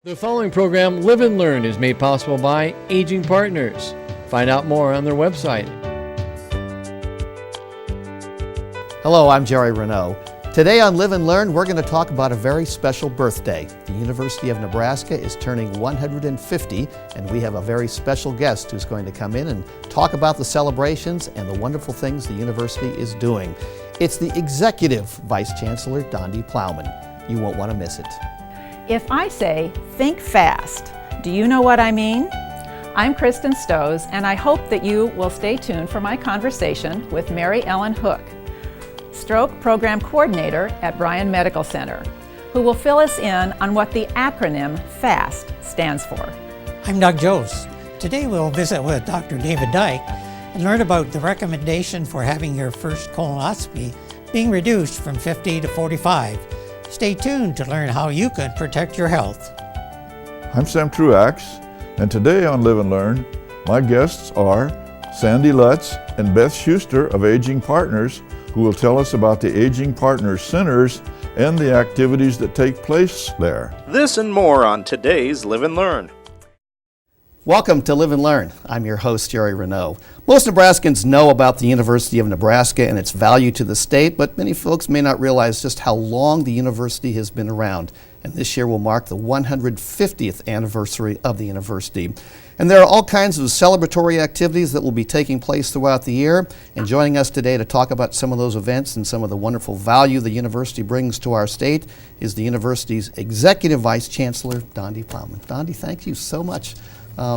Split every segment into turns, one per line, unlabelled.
The following program, Live and Learn, is made possible by Aging Partners. Find out more on their website.
Hello, I'm Jerry Renaud. Today on Live and Learn, we're going to talk about a very special birthday. The University of Nebraska is turning 150, and we have a very special guest who's going to come in and talk about the celebrations and the wonderful things the university is doing. It's the Executive Vice Chancellor, Dondi Plowman. You won't want to miss it.
If I say, think fast, do you know what I mean? I'm Kristen Stoes, and I hope that you will stay tuned for my conversation with Mary Ellen Hook, Stroke Program Coordinator at Bryan Medical Center, who will fill us in on what the acronym FAST stands for.
I'm Doug Joes. Today we'll visit with Dr. David Dyke and learn about the recommendation for having your first colonoscopy being reduced from 50 to 45. Stay tuned to learn how you can protect your health.
I'm Sam Truax, and today on Live and Learn, my guests are Sandy Lutz and Beth Schuster of Aging Partners, who will tell us about the Aging Partners Centers and the activities that take place there.
This and more on today's Live and Learn.
Welcome to Live and Learn. I'm your host, Jerry Renaud. Most Nebraskans know about the University of Nebraska and its value to the state, but many folks may not realize just how long the university has been around. And this year will mark the 150th anniversary of the university. And there are all kinds of celebratory activities that will be taking place throughout the year. And joining us today to talk about some of those events and some of the wonderful value the university brings to our state is the university's Executive Vice Chancellor, Dondi Plowman. Dondi, thank you so much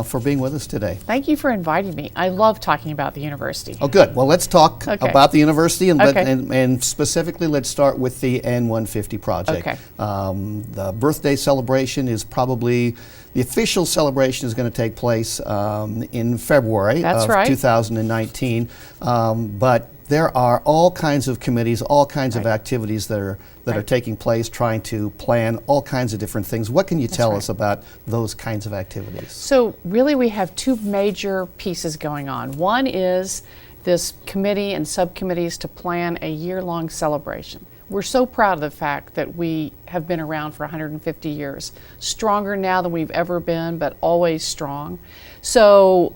for being with us today.
Thank you for inviting me. I love talking about the university.
Oh, good. Well, let's talk about the university, and,
Okay.
and specifically, let's start with the N150 project.
Okay.
The birthday celebration is probably, the official celebration is going to take place in February
That's
of
right.
2019, but there are all kinds of committees, all kinds of
Right.
activities that are
Right.
taking place, trying to plan all kinds of different things. What can you tell
right.
us about those kinds of activities?
So really we have two major pieces going on. One is this committee and subcommittees to plan a year-long celebration. We're so proud of the fact that we have been around for 150 years. Stronger now than we've ever been, but always strong. So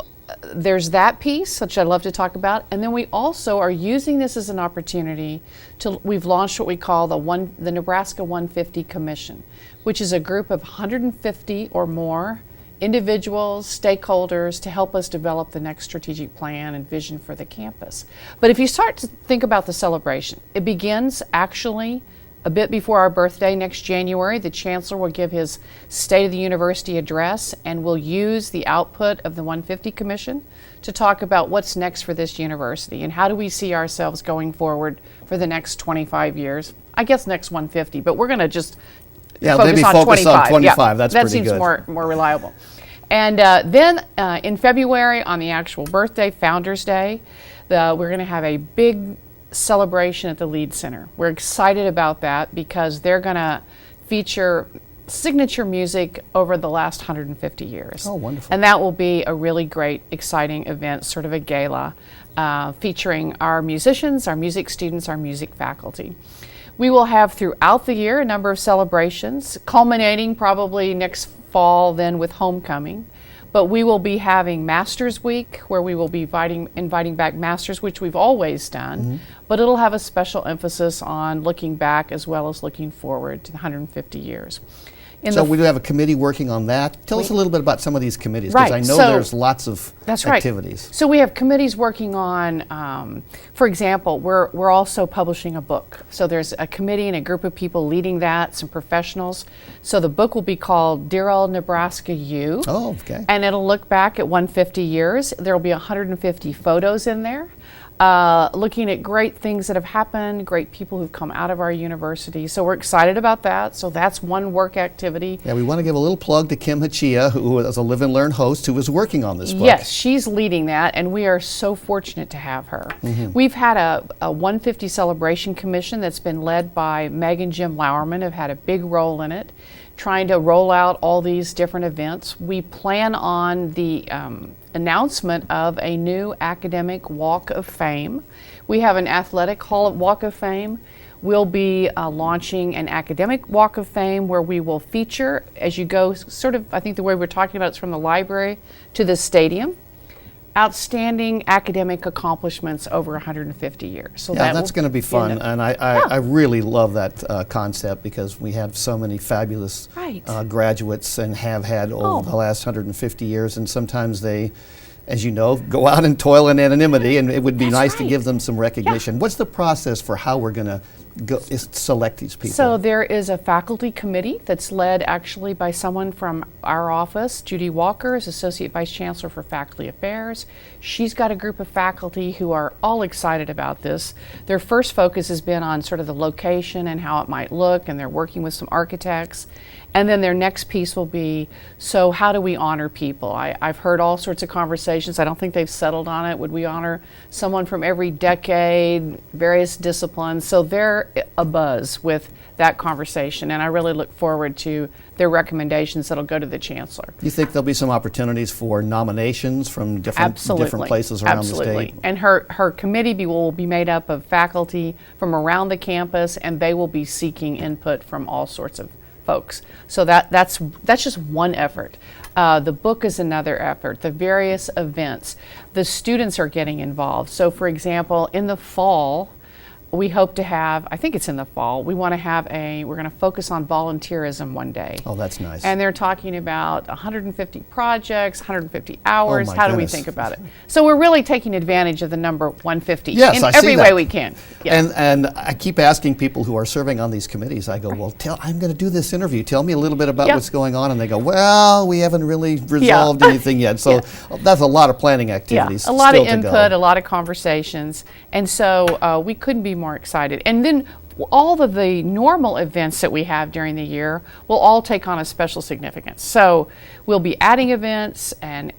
there's that piece, which I'd love to talk about, and then we also are using this as an opportunity to, we've launched what we call the Nebraska 150 Commission, which is a group of 150 or more individuals, stakeholders to help us develop the next strategic plan and vision for the campus. But if you start to think about the celebration, it begins actually a bit before our birthday next January. The Chancellor will give his State of the University address, and we'll use the output of the 150 Commission to talk about what's next for this university and how do we see ourselves going forward for the next 25 years. I guess next 150, but we're going to just
maybe
focus on 25.
Yeah, that's
that
pretty
seems
good.
more reliable. And then in February, on the actual birthday, Founders Day, we're going to have a big celebration at the Lead Center. We're excited about that because they're going to feature signature music over the last 150 years.
Oh, wonderful.
And that will be a really great, exciting event, sort of a gala, featuring our musicians, our music students, our music faculty. We will have throughout the year a number of celebrations, culminating probably next fall then with homecoming. But we will be having Masters Week, where we will be inviting back masters, which we've always done, but it'll have a special emphasis on looking back as well as looking forward to the 150 years.
So we do have a committee working on that. Tell us a little bit about some of these committees, because
Right,
I know
so
there's lots of
That's right.
activities.
So we have committees working on, for example, we're also publishing a book. So there's a committee and a group of people leading that, some professionals. So the book will be called Dear Old Nebraska You.
Oh, okay.
And it'll look back at 150 years. There will be 150 photos in there, looking at great things that have happened, great people who've come out of our university. So we're excited about that. So that's one work activity.
Yeah, we want to give a little plug to Kim Hachia, who is a Live and Learn host, who is working on this book.
Yes, she's leading that, and we are so fortunate to have her. We've had a 150 Celebration Commission that's been led by Meg and Jim Lauerman, have had a big role in it, trying to roll out all these different events. We plan on the announcement of a new academic Walk of Fame. We have an athletic Walk of Fame. We'll be launching an academic walk of fame where we will feature, as you go, sort of, I think the way we're talking about it's from the library to the stadium, outstanding academic accomplishments over 150 years. So
Yeah, that's going to be fun, and I really love that concept because we have so many fabulous
Right.
graduates and have had over
Oh.
the last 150 years, and sometimes they, as you know, go out and toil in anonymity, and it would be
That's
nice to
right.
give them some recognition. What's the process for how we're going to select these people?
So there is a faculty committee that's led actually by someone from our office. Judy Walker is Associate Vice Chancellor for Faculty Affairs. She's got a group of faculty who are all excited about this. Their first focus has been on sort of the location and how it might look, and they're working with some architects. And then their next piece will be, so how do we honor people? I've heard all sorts of conversations. I don't think they've settled on it. Would we honor someone from every decade, various disciplines? So they're abuzz with that conversation, and I really look forward to their recommendations that'll go to the chancellor.
You think there'll be some opportunities for nominations from different places around the state?
And her committee will be made up of faculty from around the campus, and they will be seeking input from all sorts of folks. So that's just one effort. The book is another effort. The various events, the students are getting involved. So for example, in the fall, we hope to have, I think it's in the fall, we're going to focus on volunteerism one day.
Oh, that's nice.
And they're talking about 150 projects, 150 hours.
Oh my
How do we
goodness.
think about it? So we're really taking advantage of the number 150
Yes,
in
I see
every
that.
way we can. Yeah.
And I keep asking people who are serving on these committees, I go, well, I'm going to do this interview. Tell me a little bit about
Yeah.
what's going on. And they go, well, we haven't really resolved anything yet. So that's a lot of planning activities.
A lot of
still to go.
input, a lot of conversations. And so we couldn't be more excited. And then all of the normal events that we have during the year will all take on a special significance. So we'll be adding events and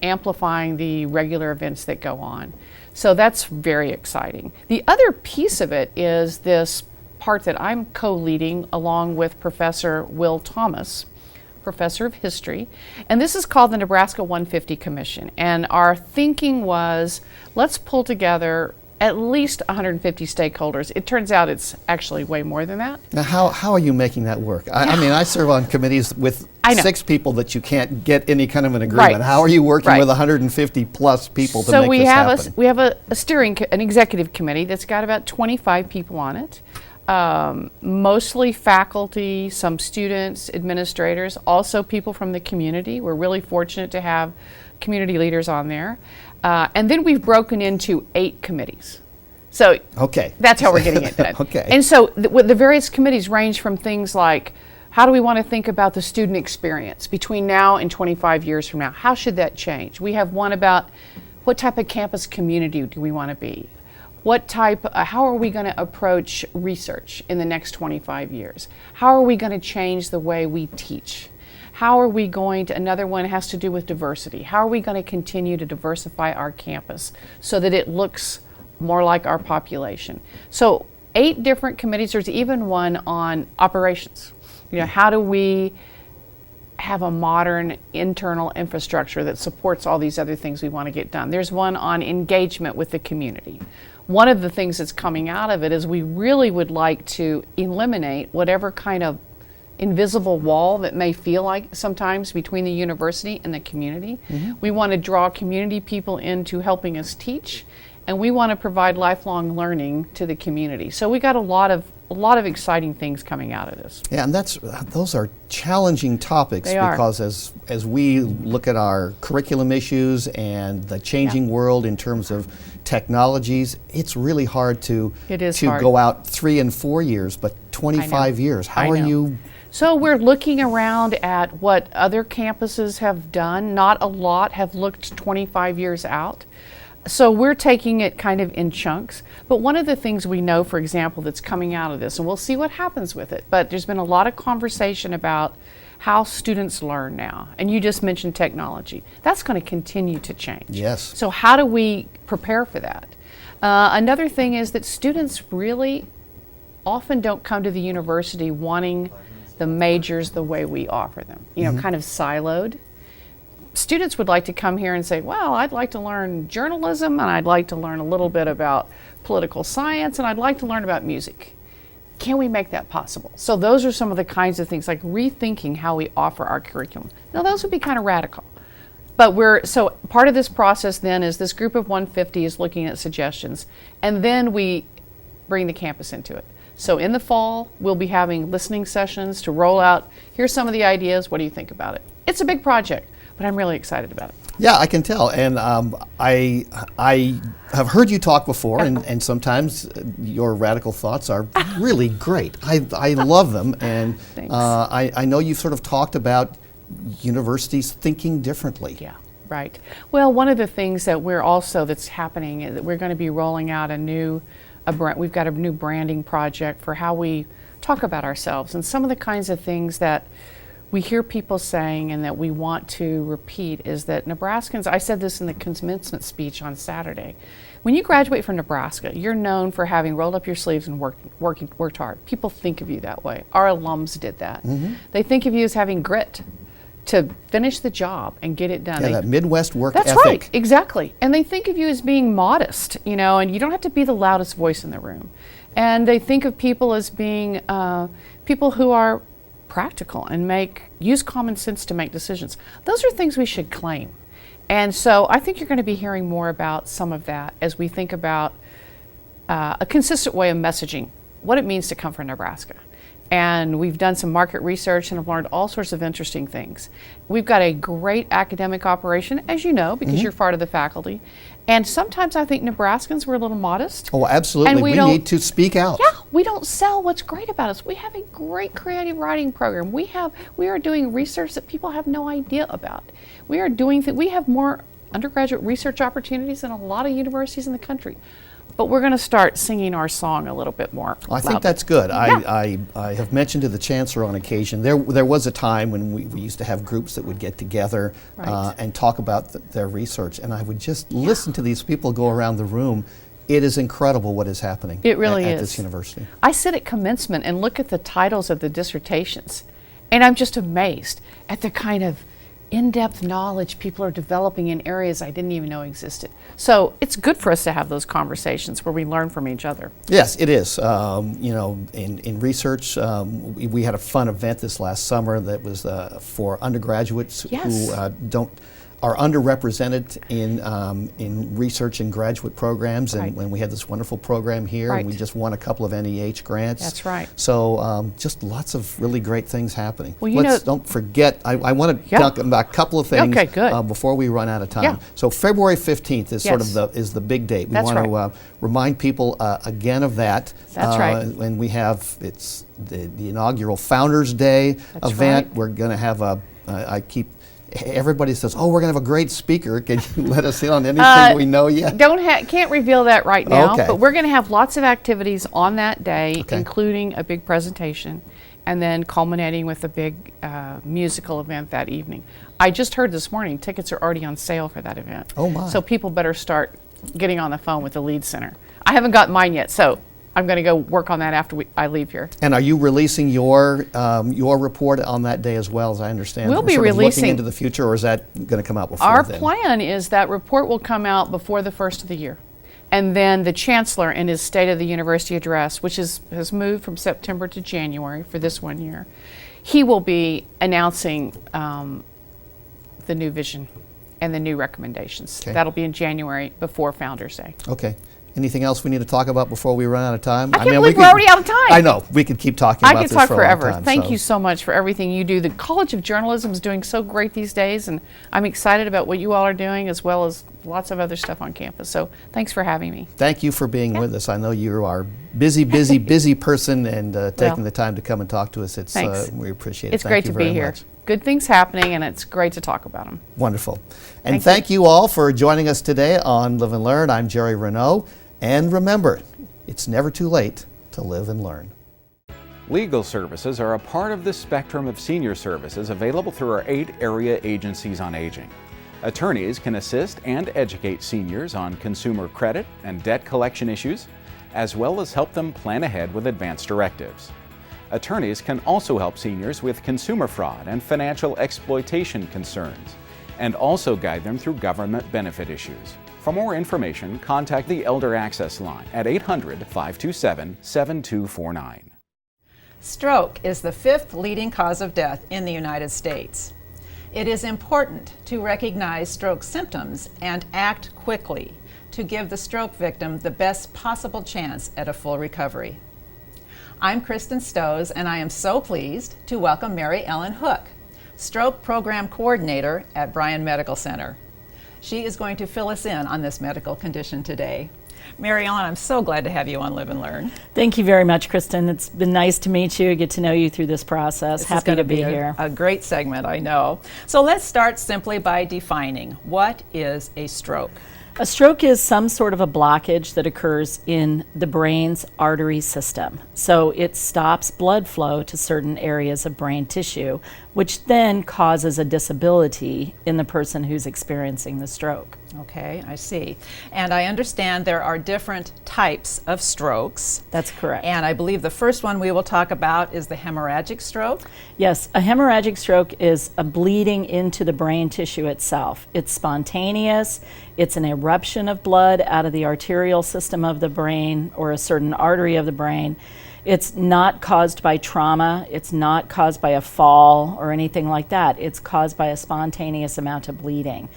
amplifying the regular events that go on. So that's very exciting. The other piece of it is this part that I'm co-leading along with Professor Will Thomas, Professor of History, and this is called the Nebraska 150 Commission. And our thinking was, let's pull together at least 150 stakeholders. It turns out it's actually way more than that.
Now, how are you making that work? I mean, I serve on committees with
I know.
6 people that you can't get any kind of an agreement.
Right.
How are you working
Right.
with 150 plus people to
So
make
we
this
have
happen?
we have an executive committee that's got about 25 people on it. Mostly faculty, some students, administrators, also people from the community. We're really fortunate to have community leaders on there. And then we've broken into 8 committees. So
Okay.
that's how we're getting it done.
Okay.
And so the various committees range from things like, how do we want to think about the student experience between now and 25 years from now? How should that change? We have one about what type of campus community do we want to be? How are we going to approach research in the next 25 years? How are we going to change the way we teach? How are we going to, another one has to do with diversity. How are we going to continue to diversify our campus so that it looks more like our population? So 8 different committees. There's even one on operations. You know, how do we have a modern internal infrastructure that supports all these other things we want to get done? There's one on engagement with the community. One of the things that's coming out of it is we really would like to eliminate whatever kind of invisible wall that may feel like sometimes between the university and the community. We want to draw community people into helping us teach, and we want to provide lifelong learning to the community. So we got a lot of exciting things coming out of this.
Yeah, and those are challenging topics
They are.
because as we look at our curriculum issues and the changing world in terms of technologies, it's really hard to
It is hard.
go out 3 and 4 years, but 25 years. How
I
are
know.
you?
So we're looking around at what other campuses have done. Not a lot have looked 25 years out. So we're taking it kind of in chunks. But one of the things we know, for example, that's coming out of this, and we'll see what happens with it, but there's been a lot of conversation about how students learn now. And you just mentioned technology. That's going to continue to change.
Yes.
So how do we prepare for that? Another thing is that students really often don't come to the university wanting the majors the way we offer them, kind of siloed. Students would like to come here and say, well, I'd like to learn journalism, and I'd like to learn a little bit about political science, and I'd like to learn about music. Can we make that possible? So those are some of the kinds of things, like rethinking how we offer our curriculum. Now those would be kind of radical. But so part of this process then is this group of 150 is looking at suggestions, and then we bring the campus into it. So in the fall, we'll be having listening sessions to roll out, here's some of the ideas, what do you think about it? It's a big project, but I'm really excited about it.
Yeah, I can tell, and I have heard you talk before, and sometimes your radical thoughts are really great. I love them, and
Thanks.
I know you've sort of talked about universities thinking differently.
Yeah, right. Well, one of the things that that's happening is that we're going to be rolling out we've got a new branding project for how we talk about ourselves, and some of the kinds of things that we hear people saying and that we want to repeat is that Nebraskans, I said this in the commencement speech on Saturday, when you graduate from Nebraska, you're known for having rolled up your sleeves and worked hard. People think of you that way. Our alums did that. Mm-hmm. They think of you as having grit to finish the job and get it done.
Yeah, that Midwest work ethic.
That's right, exactly. And they think of you as being modest, and you don't have to be the loudest voice in the room. And they think of people as being people who are practical and use common sense to make decisions. Those are things we should claim. And so I think you're going to be hearing more about some of that as we think about a consistent way of messaging what it means to come from Nebraska. And we've done some market research and have learned all sorts of interesting things. We've got a great academic operation, as you know, because you're part of the faculty. And sometimes I think Nebraskans were a little modest.
Oh, absolutely.
And
we need to speak out.
Yeah, we don't sell what's great about us. We have a great creative writing program. We are doing research that people have no idea about. We have more undergraduate research opportunities than a lot of universities in the country. But we're going to start singing our song a little bit more.
I think that's good. Yeah. I have mentioned to the Chancellor on occasion, there was a time when we used to have groups that would get together and talk about their research, and I would just listen to these people go around the room. It is incredible what is happening
it really
at
is.
this university.
I sit at commencement and look at the titles of the dissertations, and I'm just amazed at the kind of in-depth knowledge people are developing in areas I didn't even know existed. So it's good for us to have those conversations where we learn from each other.
Yes, it is. In research, we had a fun event this last summer that was for undergraduates who are underrepresented in research and graduate programs, and when we had this wonderful program here, and we just won a couple of NEH grants.
That's right.
So just lots of really great things happening.
Well,
don't forget, I want to talk about a couple of things before we run out of time.
Yeah.
So February 15th is sort of the big date. We want to remind people again of that.
That's right.
When we have, it's the inaugural Founders Day event. We're going to have everybody says, "Oh, we're going to have a great speaker." Can you let us in on anything we know yet?
Can't reveal that right now,
Okay.
but we're going to have lots of activities on that day, including a big presentation, and then culminating with a big musical event that evening. I just heard this morning tickets are already on sale for that event.
Oh my!
So people better start getting on the phone with the lead center. I haven't gotten mine yet, so I'm going to go work on that after I leave here.
And are you releasing your report on that day as well, as I understand?
We'll
We're
be
sort of
releasing
looking into the future, or is that going to come out before
Our
then?
plan is that report will come out before the first of the year. And then the Chancellor in his State of the University address, which has moved from September to January for this 1 year, he will be announcing the new vision and the new recommendations.
Okay.
That'll be in January before Founders Day.
Okay. Anything else we need to talk about before we run out of time?
I can't believe we're already out of time.
I know. We could keep talking
I
about
could
this
talk
for
forever.
a long time.
Thank you so much for everything you do. The College of Journalism is doing so great these days, and I'm excited about what you all are doing, as well as lots of other stuff on campus. So thanks for having me.
Thank you for being with us. I know you are busy person, and taking the time to come and talk to us.
Thanks.
We appreciate it.
It's great to be here.
Much.
Good things happening, and it's great to talk about them.
Wonderful. And thank you all for joining us today on Live and Learn. I'm Jerry Renaud. And remember, it's never too late to live and learn.
Legal services are a part of the spectrum of senior services available through our 8 area agencies on aging. Attorneys can assist and educate seniors on consumer credit and debt collection issues, as well as help them plan ahead with advance directives. Attorneys can also help seniors with consumer fraud and financial exploitation concerns, and also guide them through government benefit issues. For more information, contact the Elder Access Line at 800-527-7249.
Stroke is the 5th leading cause of death in the United States. It is important to recognize stroke symptoms and act quickly to give the stroke victim the best possible chance at a full recovery. I'm Kristen Stoes, and I am so pleased to welcome Mary Ellen Hook, Stroke Program Coordinator at Bryan Medical Center. She is going to fill us in on this medical condition today. Mary Ellen, I'm so glad to have you on Live and Learn.
Thank you very much, Kristen. It's been nice to meet you, get to know you through this process. Happy to be here.
A great segment, I know. So let's start simply by defining what is a stroke.
A stroke is some sort of a blockage that occurs in the brain's artery system. So it stops blood flow to certain areas of brain tissue, which then causes a disability in the person who's experiencing the stroke.
Okay, I see. And I understand there are different types of strokes.
That's correct.
And I believe the first one we will talk about is the hemorrhagic stroke.
Yes, a hemorrhagic stroke is a bleeding into the brain tissue itself. It's spontaneous. It's an eruption of blood out of the arterial system of the brain or a certain artery of the brain. It's not caused by trauma. It's not caused by a fall or anything like that. It's caused by a spontaneous amount of bleeding.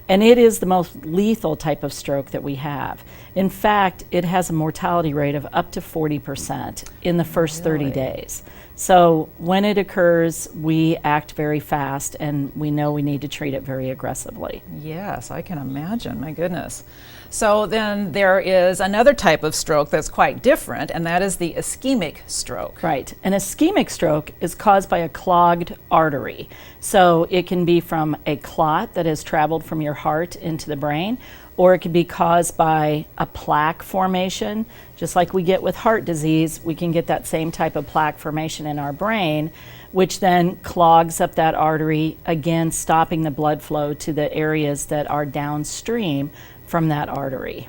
And it is the most lethal type of stroke that we have. In fact, it has a mortality rate of up to 40% in the first 30 days. So when it occurs, we act very fast, and we know we need to treat it very aggressively.
Yes, I can imagine, my goodness. So then there is another type of stroke that's quite different, and that is the ischemic stroke.
Right. An ischemic stroke is caused by a clogged artery. So it can be from a clot that has traveled from your heart into the brain, or it could be caused by a plaque formation. Just like we get with heart disease, we can get that same type of plaque formation in our brain, which then clogs up that artery, again stopping the blood flow to the areas that are downstream from that artery.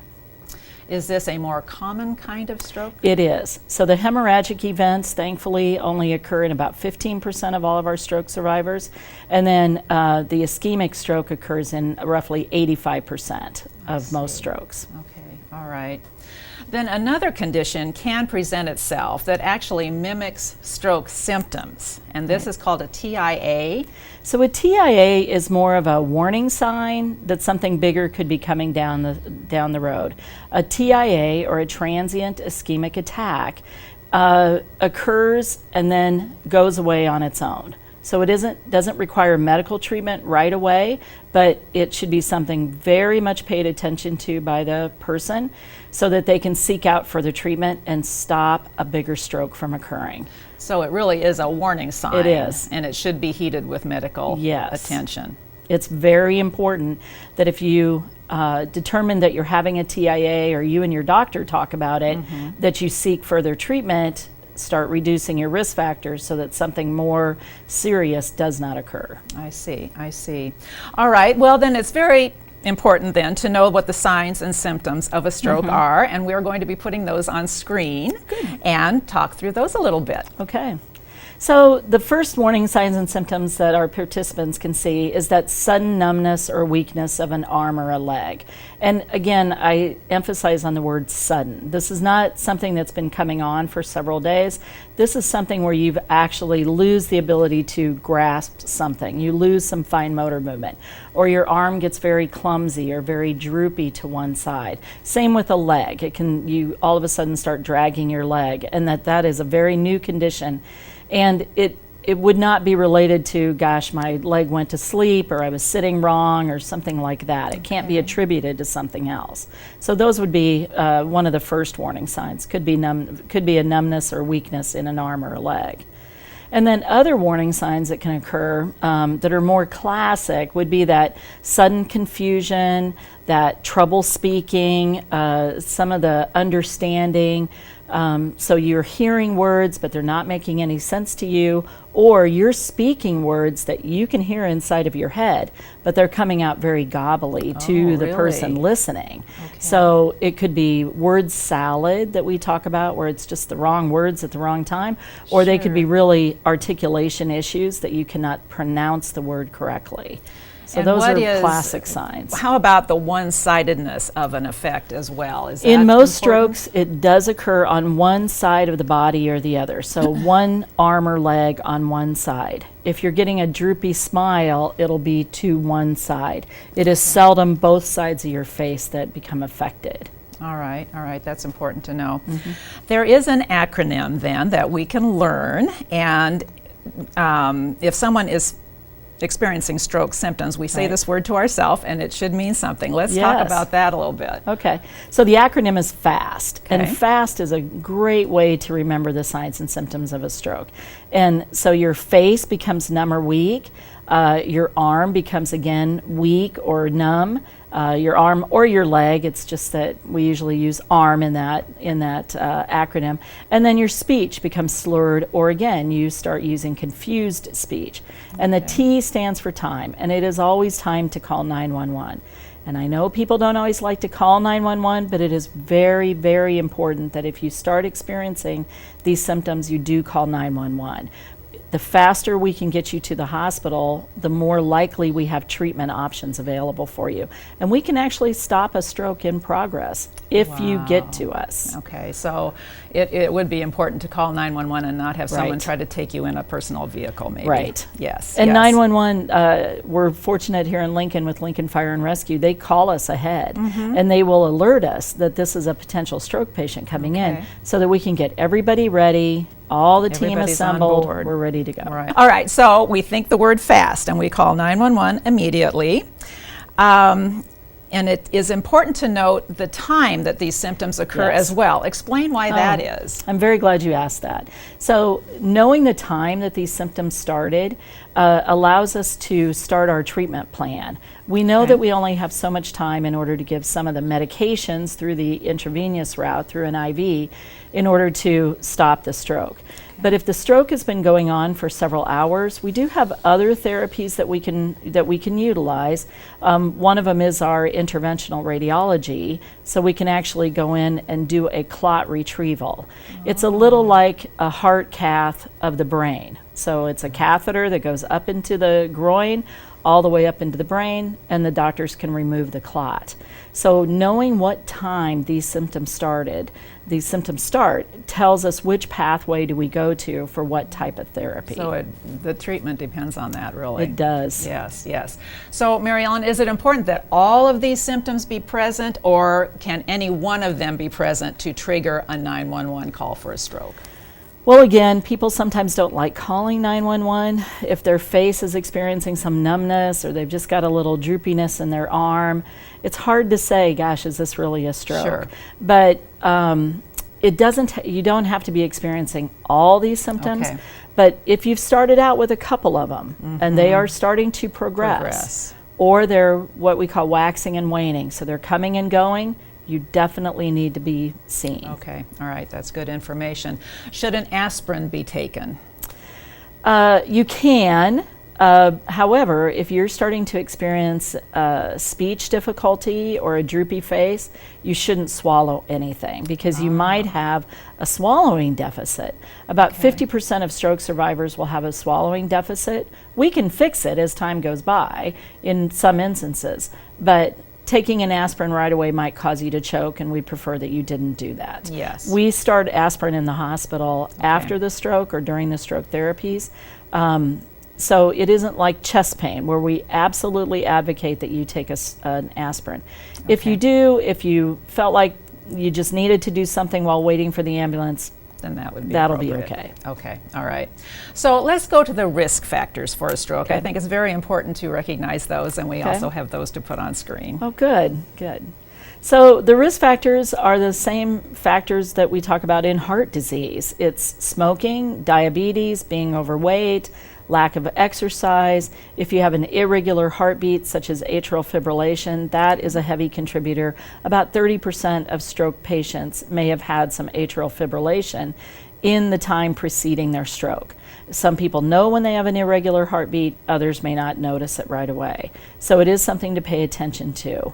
Is this a more common kind of stroke?
It is. So the hemorrhagic events, thankfully, only occur in about 15% of all of our stroke survivors. And then the ischemic stroke occurs in roughly 85% of most strokes.
Okay, all right. Then another condition can present itself that actually mimics stroke symptoms, and this is called a TIA.
So a TIA is more of a warning sign that something bigger could be coming down the road. A TIA, or a transient ischemic attack, occurs and then goes away on its own. So it doesn't require medical treatment right away, but it should be something very much paid attention to by the person so that they can seek out further treatment and stop a bigger stroke from occurring.
So it really is a warning sign.
It is.
And it should be heeded with medical attention.
It's very important that if you determine that you're having a TIA, or you and your doctor talk about it, that you seek further treatment, start reducing your risk factors so that something more serious does not occur.
I see, I see. All right, well then it's very important then to know what the signs and symptoms of a stroke are, and we're going to be putting those on screen and talk through those a little bit.
Okay. So the first warning signs and symptoms that our participants can see is that sudden numbness or weakness of an arm or a leg. And again, I emphasize on the word sudden. This is not something that's been coming on for several days. This is something where you've actually lose the ability to grasp something. You lose some fine motor movement, or your arm gets very clumsy or very droopy to one side. Same with a leg. You all of a sudden start dragging your leg, and that is a very new condition. And it would not be related to, gosh, my leg went to sleep, or I was sitting wrong, or something like that. It can't be attributed to something else. So those would be one of the first warning signs. Could be a numbness or weakness in an arm or a leg. And then other warning signs that can occur that are more classic would be that sudden confusion, that trouble speaking, some of the understanding. So you're hearing words, but they're not making any sense to you, or you're speaking words that you can hear inside of your head, but they're coming out very gobbly to the person listening. Okay. So it could be word salad that we talk about, where it's just the wrong words at the wrong time, or they could be really articulation issues that you cannot pronounce the word correctly. So those are classic signs.
How about the one-sidedness of an effect as well. Is that
In most
important?
strokes, it does occur on one side of the body or the other. So one arm or leg on one side. If you're getting a droopy smile, it'll be to one side. It is seldom both sides of your face that become affected.
All right, that's important to know. There is an acronym then that we can learn, and if someone is experiencing stroke symptoms, we say
Right.
this word to ourselves, and it should mean something. Let's talk
Yes.
about that a little bit.
Okay, so the acronym is FAST, and
Okay.
FAST is a great way to remember the signs and symptoms of a stroke. And so your face becomes numb or weak, your arm becomes again weak or numb, your arm or your leg. It's just that we usually use arm in that acronym, and then your speech becomes slurred, or again you start using confused speech. And the T stands for time, and it is always time to call 911. And I know people don't always like to call 911, but it is very, very important that if you start experiencing these symptoms, you do call 911. The faster we can get you to the hospital, the more likely we have treatment options available for you. And we can actually stop a stroke in progress if you get to us.
Okay, so it would be important to call 911 and not have someone
Right.
try to take you in a personal vehicle, maybe.
Right.
Yes.
And
yes.
911, we're fortunate here in Lincoln with Lincoln Fire and Rescue. They call us ahead, and they will alert us that this is a potential stroke patient coming in,
Okay.
so that we can get everybody ready, all the team
Everybody's on
assembled,
board.
we're ready to go.
Right. All right, so we think the word fast and we call 911 immediately. And it is important to note the time that these symptoms occur
Yes.
as well. Explain why that
Oh,
is.
I'm very glad you asked that. So knowing the time that these symptoms started allows us to start our treatment plan. We know
Okay.
that we only have so much time in order to give some of the medications through the intravenous route, through an IV, in order to stop the stroke. But if the stroke has been going on for several hours, we do have other therapies that we can utilize. One of them is our interventional radiology, so we can actually go in and do a clot retrieval. It's a little like a heart cath of the brain. So it's a catheter that goes up into the groin, all the way up into the brain, and the doctors can remove the clot. So knowing what time these symptoms start tells us which pathway do we go to for what type of therapy.
So the treatment depends on that, really.
It does.
Yes, yes. So, Mary Ellen, is it important that all of these symptoms be present, or can any one of them be present to trigger a 911 call for a stroke?
Well, again, people sometimes don't like calling 911 if their face is experiencing some numbness or they've just got a little droopiness in their arm. It's hard to say, gosh, is this really a stroke?
Sure.
But it doesn't. You don't have to be experiencing all these symptoms.
Okay.
But if you've started out with a couple of them and they are starting to progress, or they're what we call waxing and waning, so they're coming and going, you definitely need to be seen.
Okay, all right, that's good information. Should an aspirin be taken?
You can. However, if you're starting to experience speech difficulty or a droopy face, you shouldn't swallow anything because you might have a swallowing deficit. About 50% of stroke survivors will have a swallowing deficit. We can fix it as time goes by in some instances, but taking an aspirin right away might cause you to choke, and we prefer that you didn't do that.
Yes.
We start aspirin in the hospital after the stroke or during the stroke therapies. So it isn't like chest pain where we absolutely advocate that you take an aspirin. If you do, if you felt like you just needed to do something while waiting for the ambulance,
then
that'll be
appropriate.
okay.
Okay, all right. So let's go to the risk factors for a stroke.
Okay.
I think it's very important to recognize those, and we
Okay.
also have those to put on screen.
Oh, good, good. So the risk factors are the same factors that we talk about in heart disease. It's smoking, diabetes, being overweight, lack of exercise. If you have an irregular heartbeat, such as atrial fibrillation, that is a heavy contributor. About 30% of stroke patients may have had some atrial fibrillation in the time preceding their stroke. Some people know when they have an irregular heartbeat, others may not notice it right away. So it is something to pay attention to.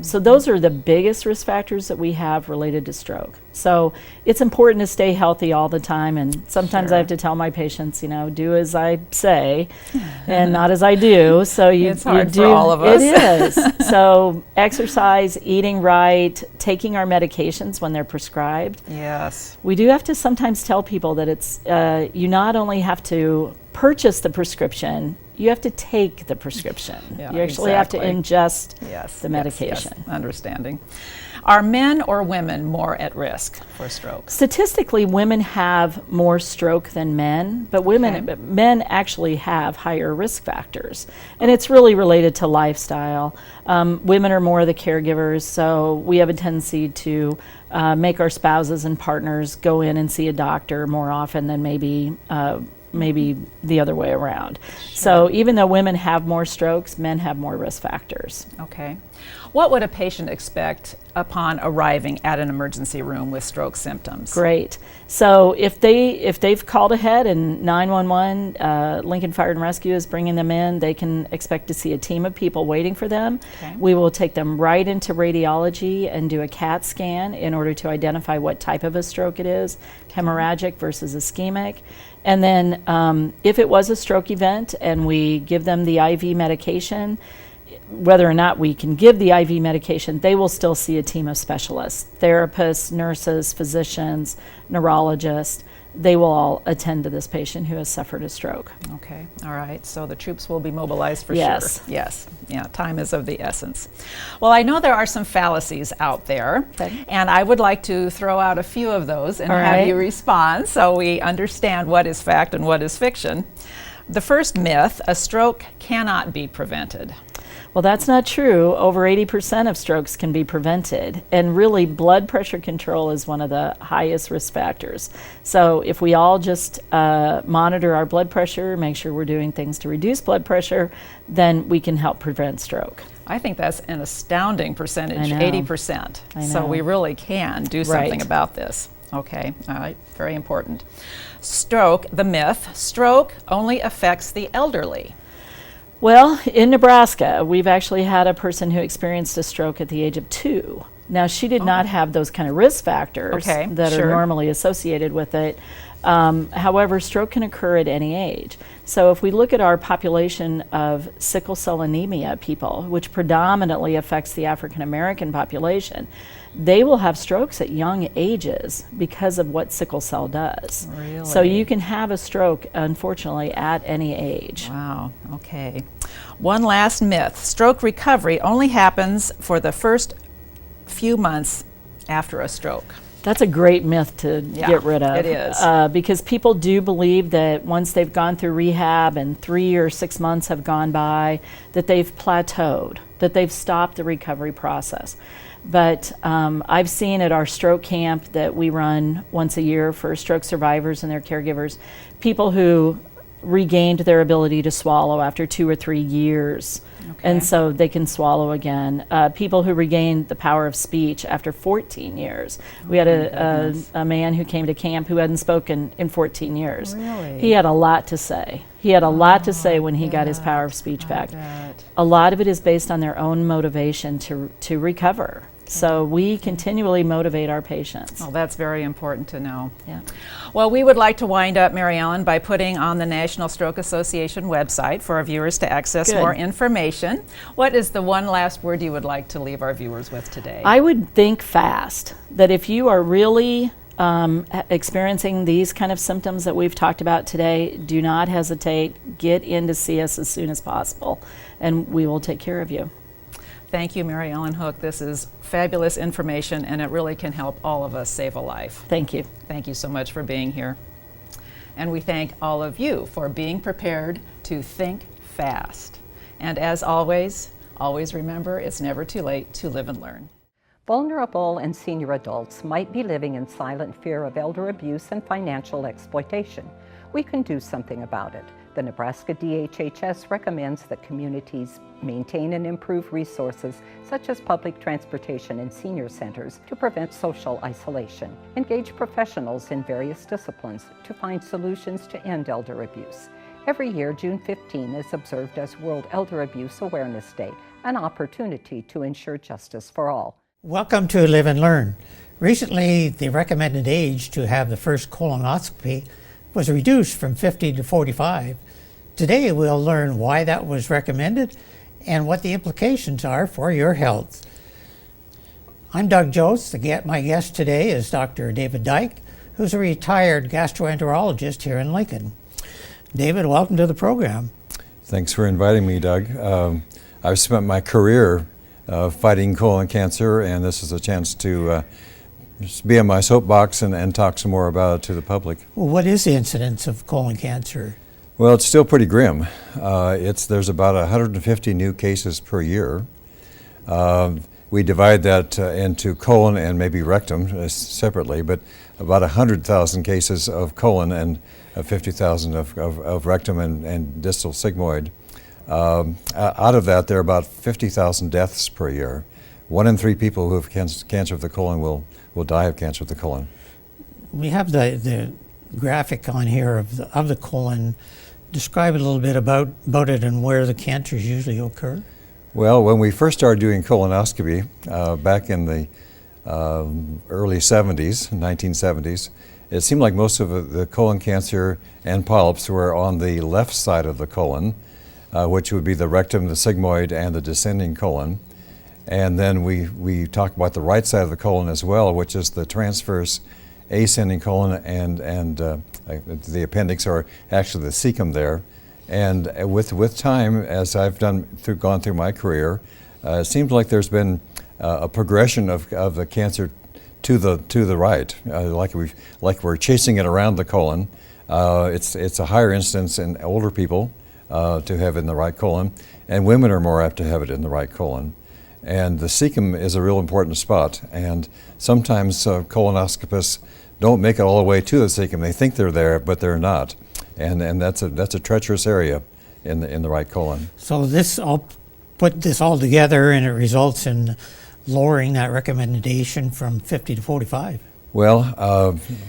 So those are the biggest risk factors that we have related to stroke. So it's important to stay healthy all the time, and sometimes I have to tell my patients, do as I say and not as I do. So
It's hard for all of us.
It is. So exercise, eating right, taking our medications when they're prescribed.
Yes.
We do have to sometimes tell people that it's you not only have to purchase the prescription, you have to take the prescription.
Yeah,
you actually have to
exactly.
ingest
Yes.
the
yes,
medication.
yes. Understanding. Are men or women more at risk for stroke?
Statistically, women have more stroke than men, but men actually have higher risk factors, and it's really related to lifestyle. Women are more the caregivers, so we have a tendency to make our spouses and partners go in and see a doctor more often than maybe the other way around. So even though women have more strokes, men have more risk factors.
Okay. What would a patient expect upon arriving at an emergency room with stroke symptoms?
Great. So if they've called ahead and 911, Lincoln Fire and Rescue is bringing them in, they can expect to see a team of people waiting for them.
Okay.
We will take them right into radiology and do a CAT scan in order to identify what type of a stroke it is, hemorrhagic versus ischemic. And then if it was a stroke event and we give them the IV medication, whether or not we can give the IV medication, they will still see a team of specialists, therapists, nurses, physicians, neurologists. They will all attend to this patient who has suffered a stroke.
Okay, all right. So the troops will be mobilized for
Yes.
sure. Yes. Yeah, time is of the essence. Well, I know there are some fallacies out there,
Okay.
and I would like to throw out a few of those and
All
have
right.
you respond so we understand what is fact and what is fiction. The first myth, a stroke cannot be prevented.
Well, that's not true. Over 80% of strokes can be prevented. And really, blood pressure control is one of the highest risk factors. So if we all just monitor our blood pressure, make sure we're doing things to reduce blood pressure, then we can help prevent stroke.
I think that's an astounding percentage,
I know.
80%.
I
So
know.
we really can do something
Right.
about this. Okay, all right, very important. Stroke, the myth, stroke only affects the elderly.
Well, in Nebraska, we've actually had a person who experienced a stroke at the age of 2. Now, she did not have those kind of risk factors
Okay,
that
sure.
are normally associated with it. However, stroke can occur at any age. So if we look at our population of sickle cell anemia people, which predominantly affects the African American population, they will have strokes at young ages because of what sickle cell does. So
Really?
you can have a stroke, unfortunately, at any age.
Wow, okay. One last myth, stroke recovery only happens for the first few months after a stroke.
That's a great myth to
Yeah,
get rid of.
it is.
Because people do believe that once they've gone through rehab and 3 or 6 months have gone by, that they've plateaued, that they've stopped the recovery process. But I've seen at our stroke camp that we run once a year for stroke survivors and their caregivers, people who regained their ability to swallow after 2 or 3 years.
Okay.
And so they can swallow again. People who regained the power of speech after 14 years. We had a man who came to camp who hadn't spoken in 14 years.
Really?
He had a lot to say. He had a lot to say when he got his power of speech back. A lot of it is based on their own motivation to recover. So we continually motivate our patients.
Oh, that's very important to know.
Yeah.
Well, we would like to wind up, Mary Ellen, by putting on the National Stroke Association website for our viewers to access
Good.
more information. What is the one last word you would like to leave our viewers with today?
I would think fast, that if you are really experiencing these kind of symptoms that we've talked about today, do not hesitate. Get in to see us as soon as possible, and we will take care of you.
Thank you, Mary Ellen Hook. This is fabulous information, and it really can help all of us save a life.
Thank you.
Thank you so much for being here. And we thank all of you for being prepared to think fast. And as always remember, it's never too late to live and learn.
Vulnerable and senior adults might be living in silent fear of elder abuse and financial exploitation. We can do something about it. The Nebraska DHHS recommends that communities maintain and improve resources such as public transportation and senior centers to prevent social isolation. Engage professionals in various disciplines to find solutions to end elder abuse. Every year, June 15 is observed as World Elder Abuse Awareness Day, an opportunity to ensure justice for all.
Welcome to Live and Learn. Recently, the recommended age to have the first colonoscopy was reduced from 50 to 45. Today, we'll learn why that was recommended and what the implications are for your health. I'm Doug Jost. My guest today is Dr. David Dyke, who's a retired gastroenterologist here in Lincoln. David, welcome to the program.
Thanks for inviting me, Doug. I've spent my career fighting colon cancer, and this is a chance to just be on my soapbox and talk some more about it to the public.
Well, what is the incidence of colon cancer?
Well, it's still pretty grim. There's about 150 new cases per year. We divide that into colon and maybe rectum separately, but about 100,000 cases of colon and 50,000 of rectum and distal sigmoid. Out of that, there are about 50,000 deaths per year. 1 in 3 people who have cancer of the colon will die of cancer of the colon.
We have the graphic on here of the colon. Describe a little bit about it and where the cancers usually occur.
Well, when we first started doing colonoscopy back in the early 70s, 1970s, it seemed like most of the colon cancer and polyps were on the left side of the colon, which would be the rectum, the sigmoid, and the descending colon. And then we talk about the right side of the colon as well, which is the transverse ascending colon and the appendix, or actually the cecum there. And with time, as I've gone through my career, it seems like there's been a progression of the cancer to the right, like we're chasing it around the colon. It's a higher incidence in older people to have it in the right colon, and women are more apt to have it in the right colon. And the cecum is a real important spot, and sometimes colonoscopists don't make it all the way to the cecum. They think they're there, but they're not, and that's a treacherous area in the right colon.
So I'll put this all together, and it results in lowering that recommendation from 50 to 45.
Well,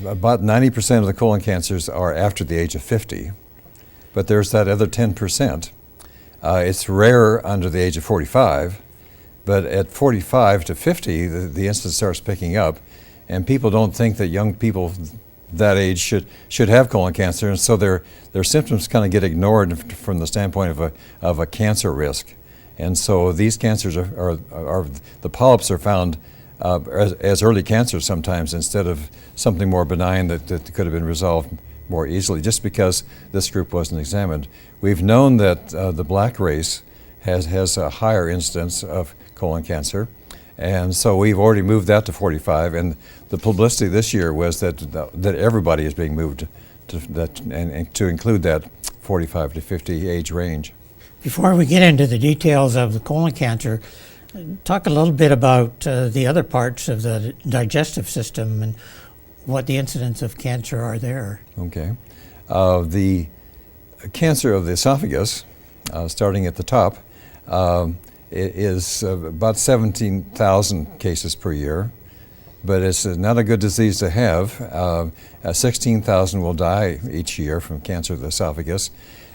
about 90% of the colon cancers are after the age of 50, but there's that other 10%. It's rarer under the age of 45, but at 45 to 50, the incidence starts picking up, and people don't think that young people that age should have colon cancer, and so their symptoms kind of get ignored from the standpoint of a cancer risk. And so these cancers are the polyps are found as early cancers sometimes, instead of something more benign that could have been resolved more easily, just because this group wasn't examined. We've known that the black race has a higher incidence of colon cancer, and so we've already moved that to 45. And the publicity this year was that everybody is being moved to include that 45 to 50 age range.
Before we get into the details of the colon cancer, talk a little bit about the other parts of the digestive system and what the incidence of cancer are there.
Okay. The cancer of the esophagus, starting at the top, is about 17,000 cases per year, but it's not a good disease to have. 16,000 will die each year from cancer of the esophagus.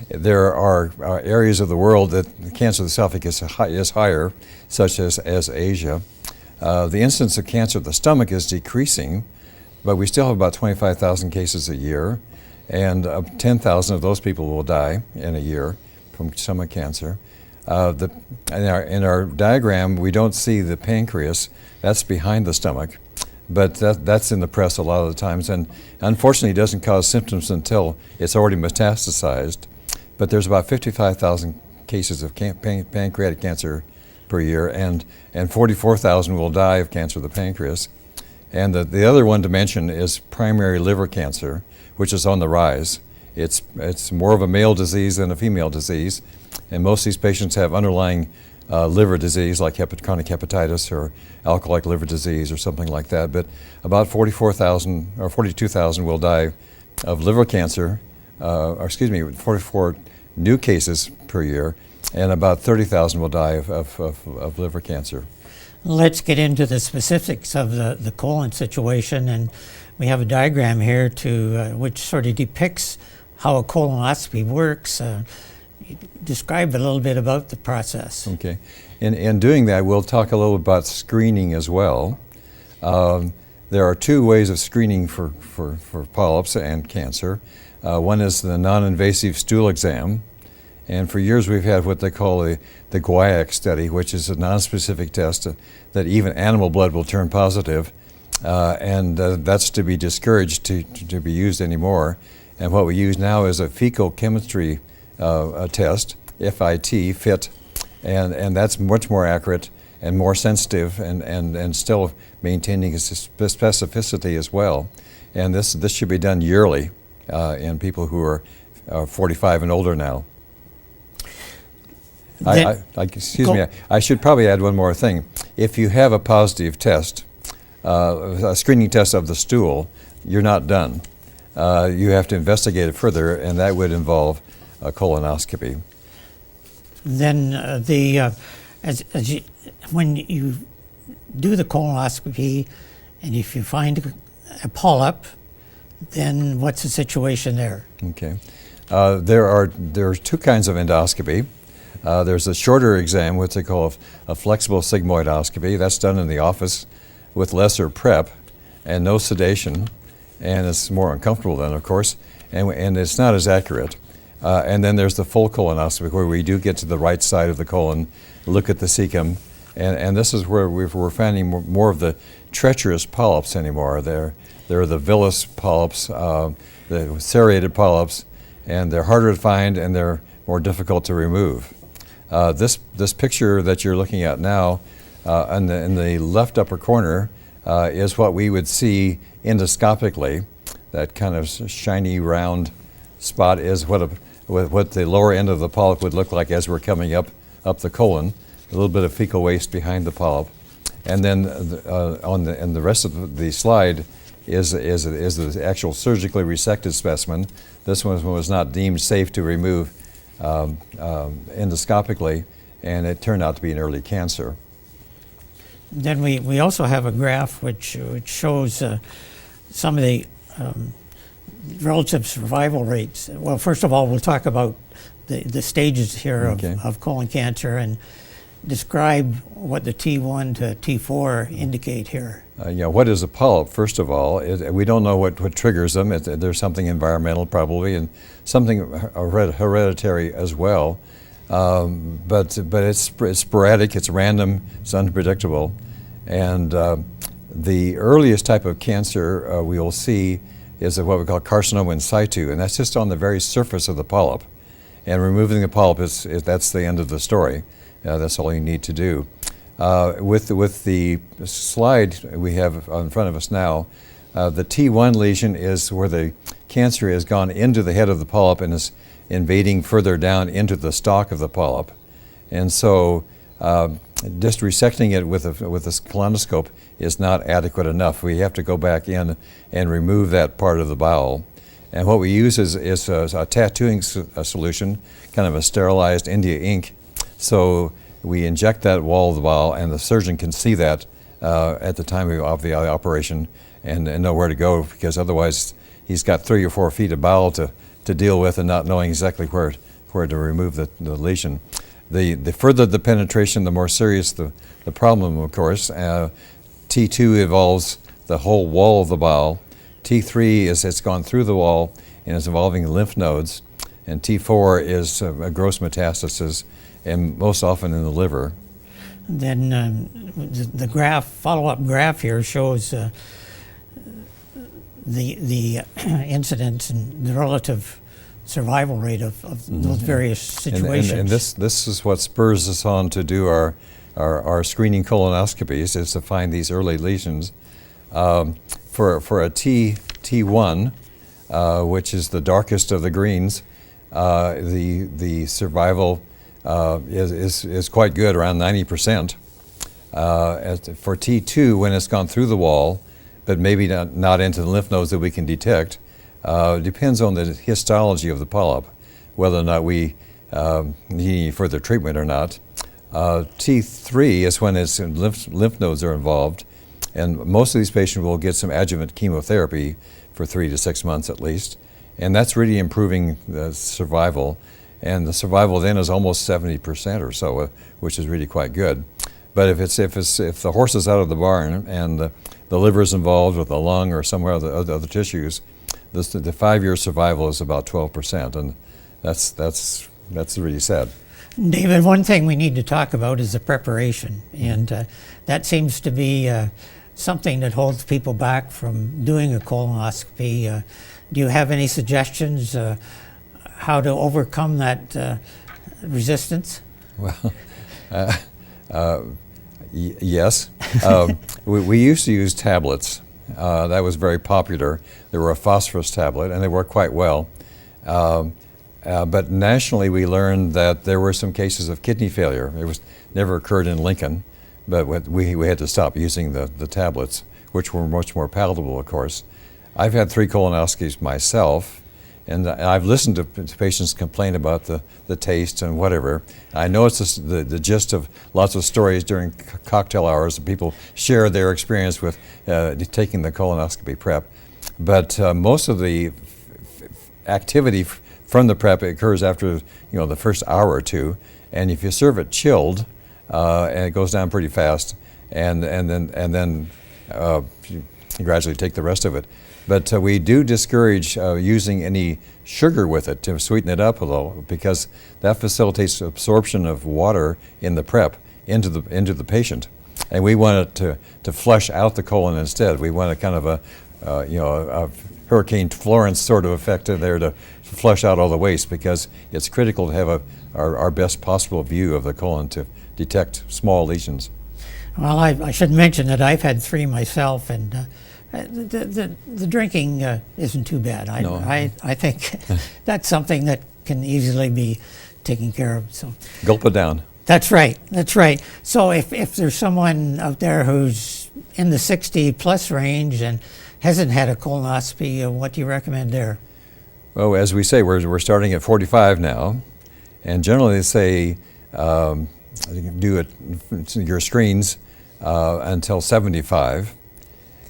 There are areas of the world that the cancer of the esophagus is higher, such as Asia. The incidence of cancer of the stomach is decreasing, but we still have about 25,000 cases a year, and 10,000 of those people will die in a year from stomach cancer. In our diagram, we don't see the pancreas. That's behind the stomach, but that's in the press a lot of the times, and unfortunately it doesn't cause symptoms until it's already metastasized. But there's about 55,000 cases of pancreatic cancer per year, and 44,000 will die of cancer of the pancreas. And the other one to mention is primary liver cancer, which is on the rise. It's more of a male disease than a female disease, and most of these patients have underlying liver disease like chronic hepatitis or alcoholic liver disease or something like that. But about 44,000 or 42,000 will die of liver cancer, 44 new cases per year, and about 30,000 will die of liver cancer.
Let's get into the specifics of the colon situation, and we have a diagram here which sort of depicts how a colonoscopy works. describe a little bit about the process.
Okay. In doing that, we'll talk a little about screening as well. There are two ways of screening for polyps and cancer. One is the non-invasive stool exam, and for years we've had what they call the GUAIAC study, which is a non-specific test that even animal blood will turn positive, and that's to be discouraged to be used anymore. And what we use now is a fecal chemistry test, FIT, and that's much more accurate and more sensitive and still maintaining its specificity as well. And this should be done yearly in people who are 45 and older now. I should probably add one more thing. If you have a positive test, a screening test of the stool, you're not done. You have to investigate it further, and that would involve a colonoscopy.
Then when you do the colonoscopy, and if you find a polyp, then what's the situation there?
Okay, there are two kinds of endoscopy. There's a shorter exam, what they call a flexible sigmoidoscopy. That's done in the office with lesser prep and no sedation, and it's more uncomfortable then, of course, and it's not as accurate. And then there's the full colonoscopy, where we do get to the right side of the colon, look at the cecum, and this is where we're finding more of the treacherous polyps anymore. There are the villous polyps, the serrated polyps, and they're harder to find and they're more difficult to remove. This picture that you're looking at now in the left upper corner is what we would see endoscopically. That kind of shiny round spot is what the lower end of the polyp would look like as we're coming up the colon. A little bit of fecal waste behind the polyp, and then and the rest of the slide is the actual surgically resected specimen. This one was not deemed safe to remove endoscopically, and it turned out to be an early cancer.
Then we also have a graph which shows some of the relative survival rates. Well, first of all, we'll talk about the stages here of colon cancer and describe what the T1 to T4 indicate here.
What is a polyp? First of all, we don't know what triggers them. There's something environmental probably, and something hereditary as well. But it's sporadic, it's random, it's unpredictable. And the earliest type of cancer we will see is what we call carcinoma in situ, and that's just on the very surface of the polyp. And removing the polyp that's the end of the story. That's all you need to do. With the slide we have in front of us now, the T1 lesion is where the cancer has gone into the head of the polyp and is invading further down into the stalk of the polyp. And so just resecting it with a colonoscope is not adequate enough. We have to go back in and remove that part of the bowel. And what we use is a tattooing solution, kind of a sterilized India ink. So we inject that wall of the bowel, and the surgeon can see that at the time of the operation and know where to go, because otherwise he's got 3 or 4 feet of bowel to deal with and not knowing exactly where to remove the lesion. The further the penetration, the more serious the problem, of course. T2 involves the whole wall of the bowel. T3 it's gone through the wall and is involving lymph nodes. And T4 is a gross metastasis, and most often in the liver.
Then the follow-up graph here shows the incidence and the relative survival rate of those various situations.
And this is what spurs us on to do our screening colonoscopies, is to find these early lesions. For a T1, which is the darkest of the greens, the survival is quite good, around 90%. For T2, when it's gone through the wall, but maybe not into the lymph nodes that we can detect, depends on the histology of the polyp, whether or not we need any further treatment or not. T3 is when its lymph nodes are involved, and most of these patients will get some adjuvant chemotherapy for 3 to 6 months at least, and that's really improving the survival. and the survival then is almost 70% or so, which is really quite good. But if the horse is out of the barn and the liver is involved with the lung or somewhere other tissues, the 5-year survival is about 12%, and that's really sad.
David, one thing we need to talk about is the preparation, and that seems to be something that holds people back from doing a colonoscopy. Do you have any suggestions how to overcome that resistance?
Well, yes. We used to use tablets. That was very popular. They were a phosphorus tablet, and they worked quite well. But nationally, we learned that there were some cases of kidney failure. It never occurred in Lincoln, but we had to stop using the tablets, which were much more palatable, of course. I've had 3 colonoscopies myself, and I've listened to patients complain about the taste and whatever. I know it's the gist of lots of stories during cocktail hours, and people share their experience with taking the colonoscopy prep. But most of the activity from the prep occurs after the first hour or two, and if you serve it chilled, and it goes down pretty fast, and then you gradually take the rest of it. But we do discourage using any sugar with it to sweeten it up a little, because that facilitates absorption of water in the prep into the patient, and we want it to flush out the colon instead. We want a kind of a Hurricane Florence sort of effect there to flush out all the waste, because it's critical to have our best possible view of the colon to detect small lesions.
Well, I should mention that I've had 3 myself, and the drinking isn't too bad. I think that's something that can easily be taken care of. So
gulp it down.
That's right. That's right. So if there's someone out there who's in the 60+ range and hasn't had a colonoscopy, what do you recommend there?
Well, as we say, we're starting at 45 now, and generally they say do your screens until 75,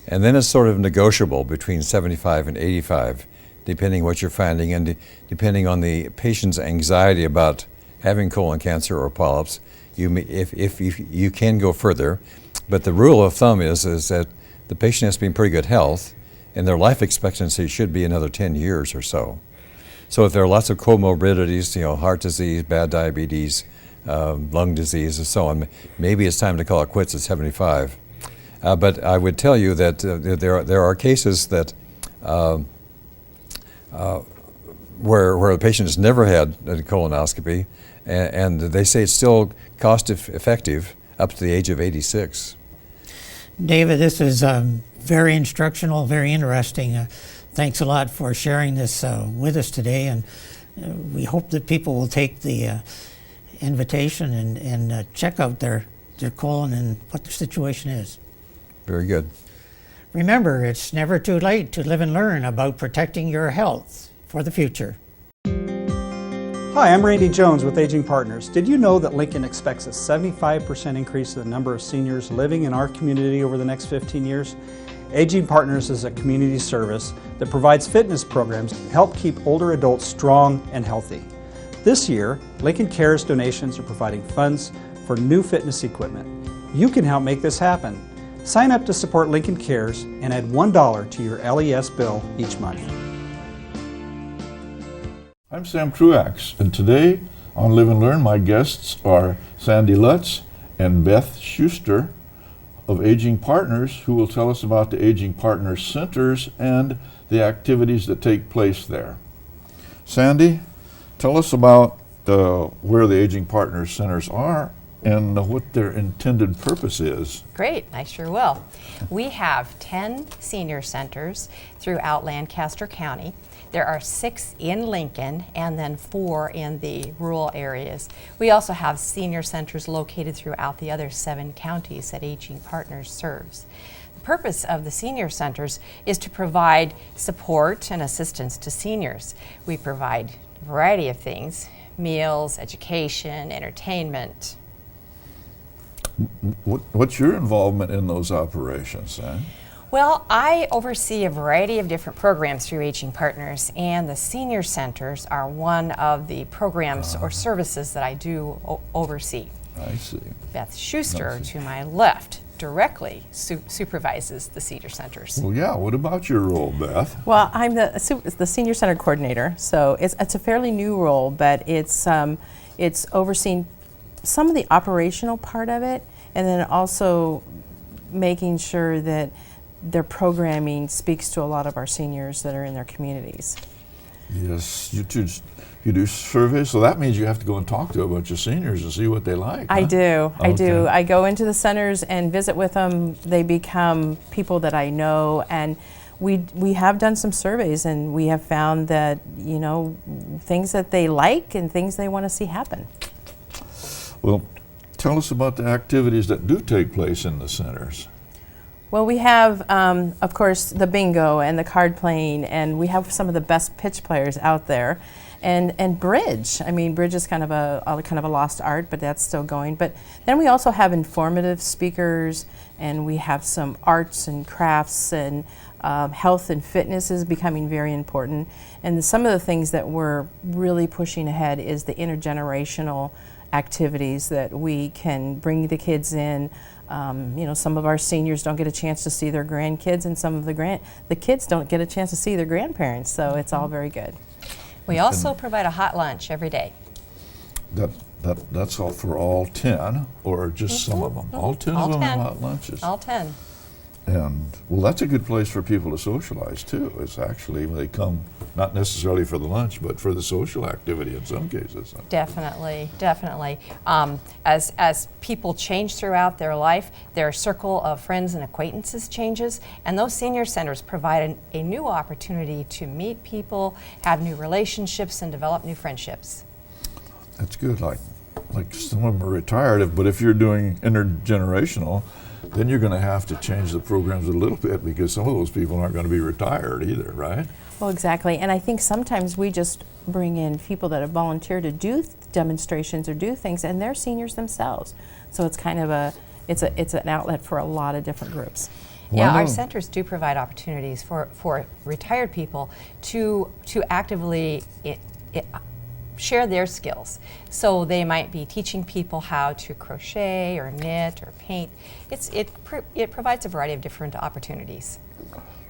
and then it's sort of negotiable between 75 and 85, depending what you're finding and depending on the patient's anxiety about having colon cancer or polyps. If you can go further, but the rule of thumb is that the patient has to be in pretty good health, and their life expectancy should be another 10 years or so. So if there are lots of comorbidities, heart disease, bad diabetes, lung disease, and so on, maybe it's time to call it quits at 75. But I would tell you that there are cases that where the patient has never had a colonoscopy, and they say it's still cost effective up to the age of 86.
David, this is very instructional, very interesting. Thanks a lot for sharing this with us today, and we hope that people will take the invitation and check out their colon and what the situation is.
Very good.
Remember, it's never too late to live and learn about protecting your health for the future.
Hi, I'm Randy Jones with Aging Partners. Did you know that Lincoln expects a 75% increase in the number of seniors living in our community over the next 15 years? Aging Partners is a community service that provides fitness programs to help keep older adults strong and healthy. This year, Lincoln Cares donations are providing funds for new fitness equipment. You can help make this happen. Sign up to support Lincoln Cares and add $1 to your LES bill each month.
I'm Sam Truax, and today on Live and Learn, my guests are Sandy Lutz and Beth Schuster of Aging Partners, who will tell us about the Aging Partners Centers and the activities that take place there. Sandy, tell us about where the Aging Partners Centers are and what their intended purpose is.
Great, I sure will. We have 10 senior centers throughout Lancaster County. There are 6 in Lincoln and then 4 in the rural areas. We also have senior centers located throughout the other 7 counties that Aging Partners serves. The purpose of the senior centers is to provide support and assistance to seniors. We provide a variety of things: meals, education, entertainment.
What's your involvement in those operations, Sam?
Well, I oversee a variety of different programs through Aging Partners, and the senior centers are one of the programs or services that I do oversee.
I see.
Beth Schuster, to my left, directly supervises the senior centers.
Well, yeah, what about your role, Beth?
Well, I'm the senior center coordinator, so it's a fairly new role, but it's overseeing some of the operational part of it, and then also making sure that their programming speaks to a lot of our seniors that are in their communities.
Yes, you do surveys, so that means you have to go and talk to a bunch of seniors and see what they like.
I
huh?
do. I do.
Okay.
I go into the centers and visit with them. They become people that I know, and we have done some surveys, and we have found that, you know, things that they like and things they want to see happen.
Well, tell us about the activities that do take place in the centers.
Well, we have, of course, the bingo and the card playing, and we have some of the best pitch players out there, and bridge. I mean, bridge is kind of a lost art, but that's still going. But then we also have informative speakers, and we have some arts and crafts, and health and fitness is becoming very important. And some of the things that we're really pushing ahead is the intergenerational activities that we can bring the kids in. You know, some of our seniors don't get a chance to see their grandkids, and some of the kids don't get a chance to see their grandparents, so it's all very good.
We also provide a hot lunch every day.
That's all for all 10, or just some of them? All 10
All
of them
10.
have hot lunches?
All 10.
And, well, that's a good place for people to socialize, too. It's actually, they come not necessarily for the lunch, but for the social activity in some cases.
Definitely, definitely. As people change throughout their life, their circle of friends and acquaintances changes, and those senior centers provide a new opportunity to meet people, have new relationships, and develop new friendships.
That's good. Like some of them are retired, but if you're doing intergenerational, then you're going to have to change the programs a little bit, because some of those people aren't going to be retired either, right?
Well, exactly, and I think sometimes we just bring in people that have volunteered to do demonstrations or do things, and they're seniors themselves. So it's kind of it's an outlet for a lot of different groups.
Yeah, our centers do provide opportunities for retired people to actively share their skills. So they might be teaching people how to crochet or knit or paint. It provides a variety of different opportunities.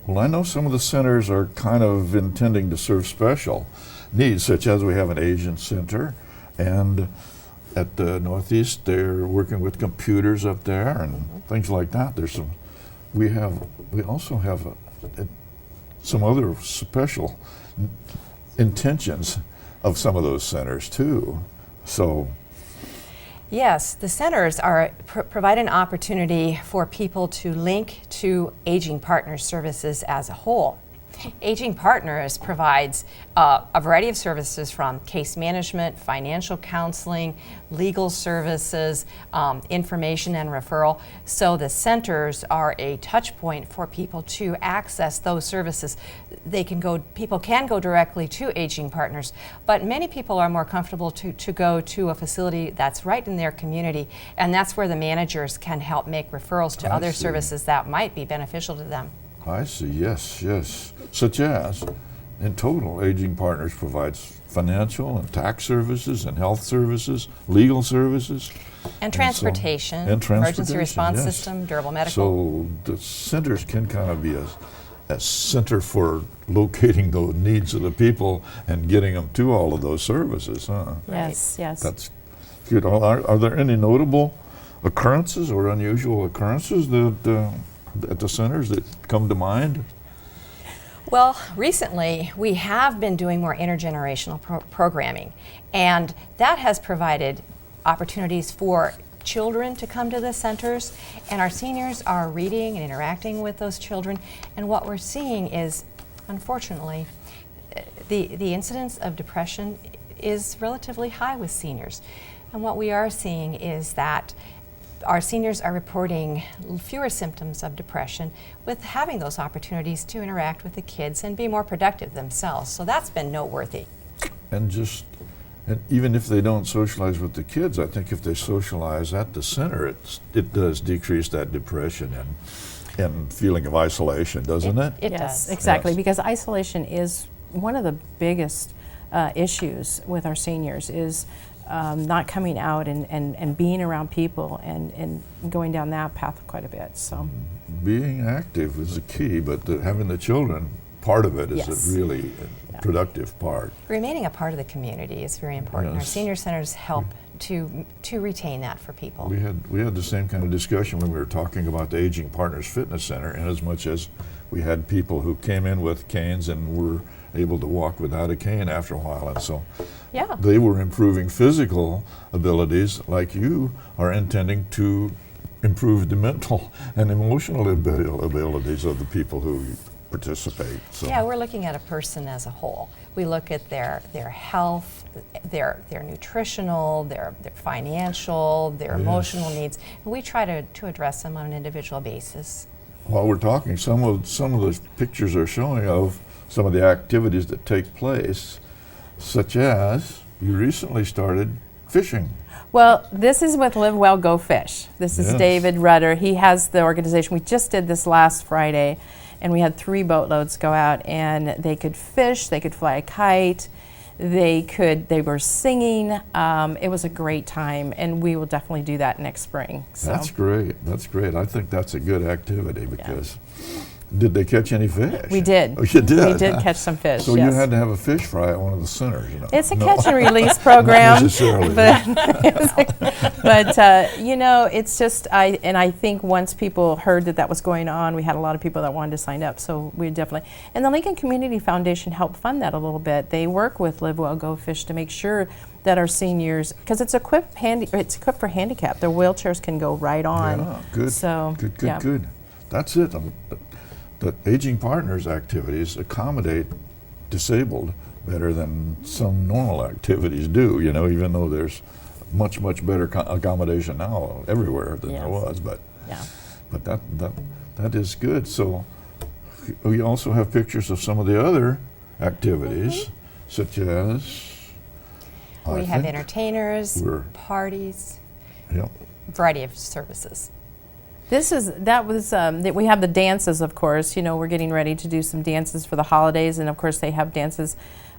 Well, I know some of the centers are kind of intending to serve special needs, such as we have an Asian center, and at the Northeast they're working with computers up there and things like that. We also have some other special intentions of some of those centers too. So
yes, the centers provide an opportunity for people to link to Aging Partners services as a whole. Aging Partners provides a variety of services from case management, financial counseling, legal services, information and referral. So the centers are a touch point for people to access those services. People can go directly to Aging Partners, but many people are more comfortable to go to a facility that's right in their community, and that's where the managers can help make referrals to other services that might be beneficial to them.
I see, yes. Such as, in total, Aging Partners provides financial and tax services and health services, legal services.
And transportation, emergency response system, durable medical.
So the centers can kind of be a center for locating the needs of the people and getting them to all of those services, huh?
Yes.
That's good. Are there any notable occurrences or unusual occurrences that at the centers that come to mind?
Well, recently we have been doing more intergenerational programming, and that has provided opportunities for children to come to the centers, and our seniors are reading and interacting with those children. And what we're seeing is, unfortunately, the incidence of depression is relatively high with seniors. And what we are seeing is that our seniors are reporting fewer symptoms of depression with having those opportunities to interact with the kids and be more productive themselves. So that's been noteworthy.
And even if they don't socialize with the kids, I think if they socialize at the center, it does decrease that depression and feeling of isolation, doesn't it?
It
Yes,
does.
exactly,
Yes.
because isolation is one of the biggest issues with our seniors is not coming out and being around people and going down that path quite a bit. So
Being active is the key, but having the children, part of it is
Yes.
a really productive part.
Remaining a part of the community is very important. Our
Yes.
senior centers help to retain that for people.
We had the same kind of discussion when we were talking about the Aging Partners Fitness Center, and as much as we had people who came in with canes and were able to walk without a cane after a while, and so
yeah,
they were improving physical abilities like you are intending to improve the mental and emotional abilities of the people who participate. So
Yeah, we're looking at a person as a whole. We look at their health, their nutritional, their financial, their
Yes.
emotional needs. And we try to address them on an individual basis.
while we're talking, some of the pictures are showing of some of the activities that take place, such as you recently started fishing.
well, this is with Live Well, Go Fish. This is
Yes.
David Rudder. He has the organization. We just did this last Friday, and we had 3 boatloads go out, and they could fish, they could fly a kite, they were singing. It was a great time, and we will definitely do that next spring. So.
That's great. That's great. I think that's a good activity because did they catch any fish?
We did.
Oh, you did?
We did catch some fish,
So
yes.
you had to have a fish fry at one of the centers, you know?
It's a catch and release program.
Not necessarily.
But you know, it's just I think once people heard that was going on, we had a lot of people that wanted to sign up. So we definitely, and the Lincoln Community Foundation helped fund that a little bit. They work with Live Well Go Fish to make sure that our seniors, because it's equipped for handicap. Their wheelchairs can go right on.
Yeah, good.
So
good.
yeah.
Good. That's it. The Aging Partners activities accommodate disabled better than some normal activities do, you know, even though there's much better accommodation now everywhere than there was, but that is good. So we also have pictures of some of the other activities, such as
We
I
have
think
entertainers, parties,
Yep.
variety of services.
We have the dances, of course. You know, we're getting ready to do some dances for the holidays, and of course they have dances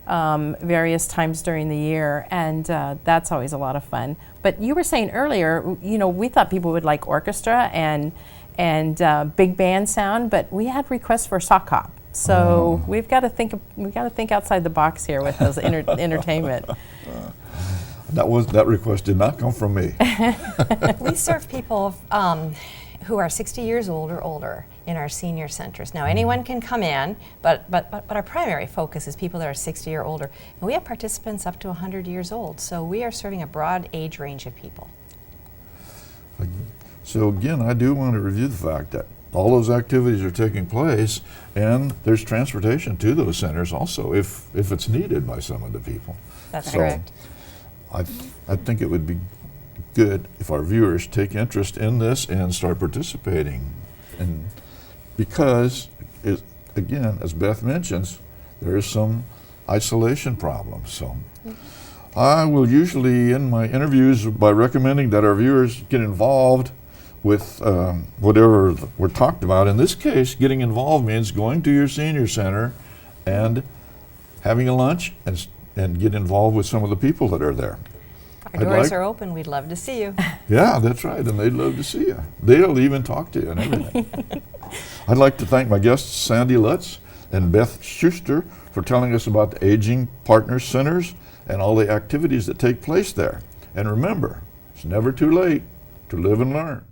various times during the year, and that's always a lot of fun. But you were saying earlier, you know, we thought people would like orchestra and big band sound, but we had requests for sock hop. So we've got to think outside the box here with those entertainment.
That request did not come from me.
We serve people who are 60 years old or older in our senior centers. Now, anyone can come in, but our primary focus is people that are 60 or older. And we have participants up to 100 years old, so we are serving a broad age range of people.
So again, I do want to review the fact that all those activities are taking place, and there's transportation to those centers also if it's needed by some of the people.
That's correct.
I think it would be good if our viewers take interest in this and start participating, and because again, as Beth mentions, there is some isolation problems. So I will usually end my interviews by recommending that our viewers get involved with whatever we're talked about. In this case, getting involved means going to your senior center and having a lunch and get involved with some of the people that are there.
Our doors are open. We'd love to see you.
Yeah, that's right, and they'd love to see you. They'll even talk to you and everything. I'd like to thank my guests, Sandy Lutz and Beth Schuster, for telling us about the Aging Partners Centers and all the activities that take place there. And remember, it's never too late to live and learn.